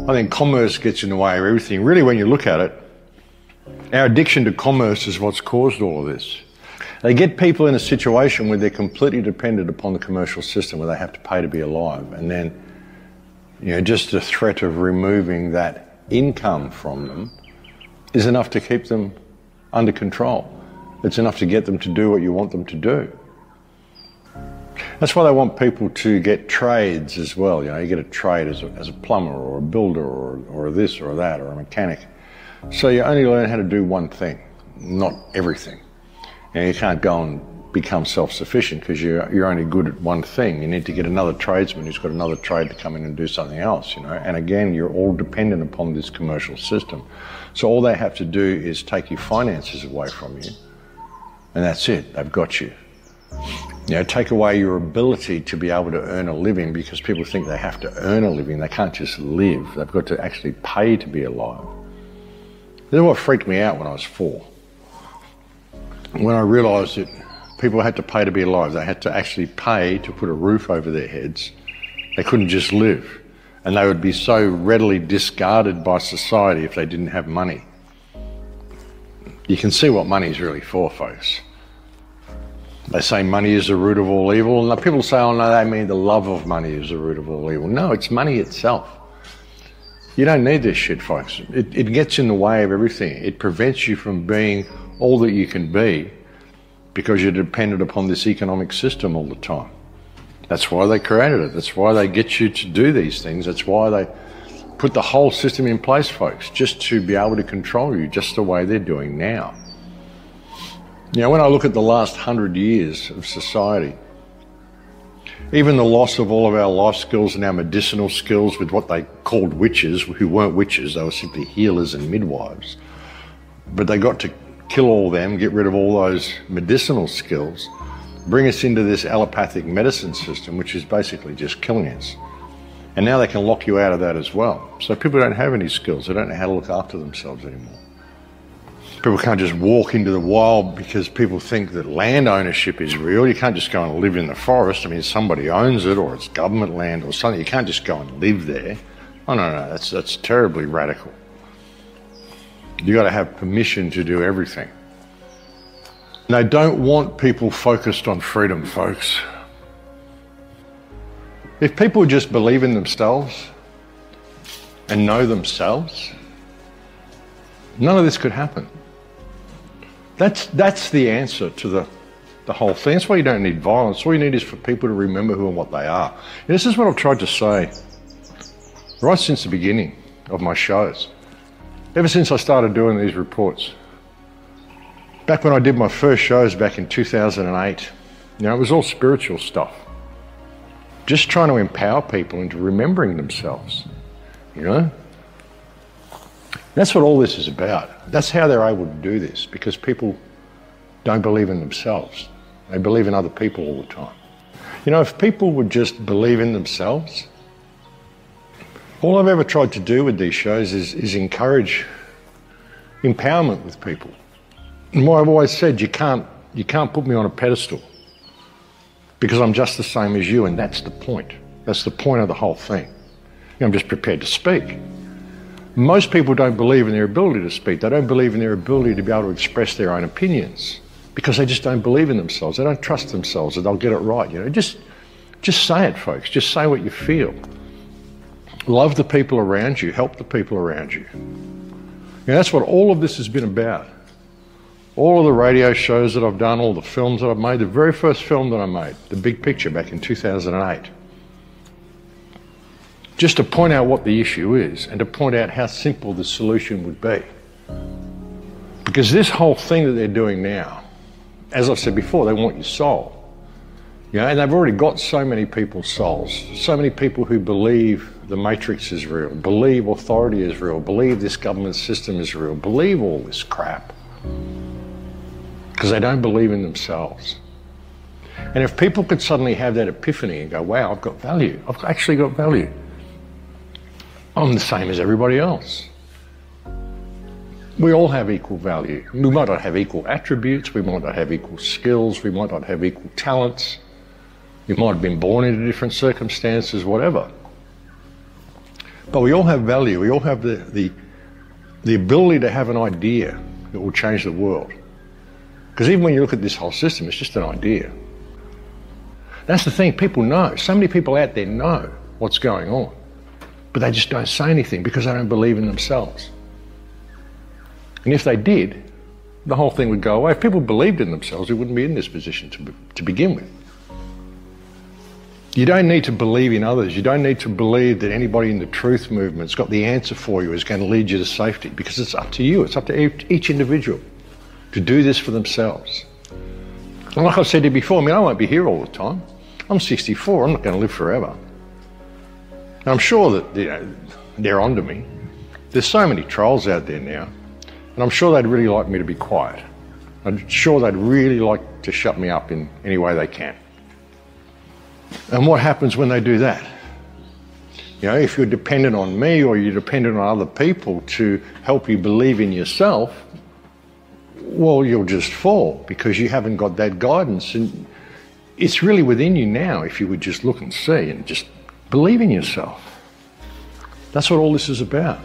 I think commerce gets in the way of everything. Really, when you look at it, our addiction to commerce is what's caused all of this. They get people in a situation where they're completely dependent upon the commercial system, where they have to pay to be alive. And then, just the threat of removing that income from them is enough to keep them under control. It's enough to get them to do what you want them to do. That's why they want people to get trades as well. You get a trade as a plumber or a builder or this or that or a mechanic. So you only learn how to do one thing, not everything. You can't go and become self-sufficient because you're only good at one thing. You need to get another tradesman who's got another trade to come in and do something else, And again, you're all dependent upon this commercial system. So all they have to do is take your finances away from you, and that's it. They've got you. Take away your ability to be able to earn a living, because people think they have to earn a living. They can't just live. They've got to actually pay to be alive. This is what freaked me out when I was 4. When I realised that people had to pay to be alive. They had to actually pay to put a roof over their heads. They couldn't just live. And they would be so readily discarded by society if they didn't have money. You can see what money is really for, folks. They say money is the root of all evil, and people say, oh no, they mean the love of money is the root of all evil. No, it's money itself. You don't need this shit, folks. It gets in the way of everything. It prevents you from being all that you can be because you're dependent upon this economic system all the time. That's why they created it. That's why they get you to do these things. That's why they put the whole system in place, folks, just to be able to control you, just the way they're doing now. When I look at the last 100 years of society, even the loss of all of our life skills and our medicinal skills with what they called witches, who weren't witches, they were simply healers and midwives. But they got to kill all them, get rid of all those medicinal skills, bring us into this allopathic medicine system, which is basically just killing us. And now they can lock you out of that as well. So people don't have any skills. They don't know how to look after themselves anymore. People can't just walk into the wild because people think that land ownership is real. You can't just go and live in the forest. I mean, somebody owns it, or it's government land or something. You can't just go and live there. Oh, no, that's terribly radical. You got to have permission to do everything. And they don't want people focused on freedom, folks. If people just believe in themselves and know themselves, none of this could happen. That's the answer to the whole thing. That's why you don't need violence. All you need is for people to remember who and what they are. And this is what I've tried to say right since the beginning of my shows. Ever since I started doing these reports. Back when I did my first shows back in 2008, it was all spiritual stuff. Just trying to empower people into remembering themselves, That's what all this is about. That's how they're able to do this, because people don't believe in themselves. They believe in other people all the time. If people would just believe in themselves, all I've ever tried to do with these shows is encourage empowerment with people. And what I've always said, you can't put me on a pedestal because I'm just the same as you, and that's the point. That's the point of the whole thing. I'm just prepared to speak. Most people don't believe in their ability to speak. They don't believe in their ability to be able to express their own opinions because they just don't believe in themselves. They don't trust themselves that they'll get it right. Just say it, folks. Just say what you feel. Love the people around you. Help the people around you. That's what all of this has been about. All of the radio shows that I've done, all the films that I've made, the very first film that I made, The Big Picture, back in 2008. Just to point out what the issue is and to point out how simple the solution would be. Because this whole thing that they're doing now, as I've said before, they want your soul. And they've already got so many people's souls, so many people who believe the matrix is real, believe authority is real, believe this government system is real, believe all this crap. Because they don't believe in themselves. And if people could suddenly have that epiphany and go, wow, I've got value. I've actually got value. I'm the same as everybody else. We all have equal value. We might not have equal attributes. We might not have equal skills. We might not have equal talents. You might have been born into different circumstances, whatever. But we all have value. We all have the ability to have an idea that will change the world. Because even when you look at this whole system, it's just an idea. That's the thing, people know. So many people out there know what's going on, but they just don't say anything because they don't believe in themselves. And if they did, the whole thing would go away. If people believed in themselves, we wouldn't be in this position to begin with. You don't need to believe in others. You don't need to believe that anybody in the truth movement's got the answer for you, is going to lead you to safety, because it's up to you. It's up to each individual to do this for themselves. And like I've said to you before, I won't be here all the time. I'm 64, I'm not going to live forever. And I'm sure that they're onto me. There's so many trolls out there now, and I'm sure they'd really like me to be quiet. I'm sure they'd really like to shut me up in any way they can. And what happens when they do that? If you're dependent on me or you're dependent on other people to help you believe in yourself, well, you'll just fall because you haven't got that guidance. And it's really within you now if you would just look and see and just believe in yourself. That's what all this is about.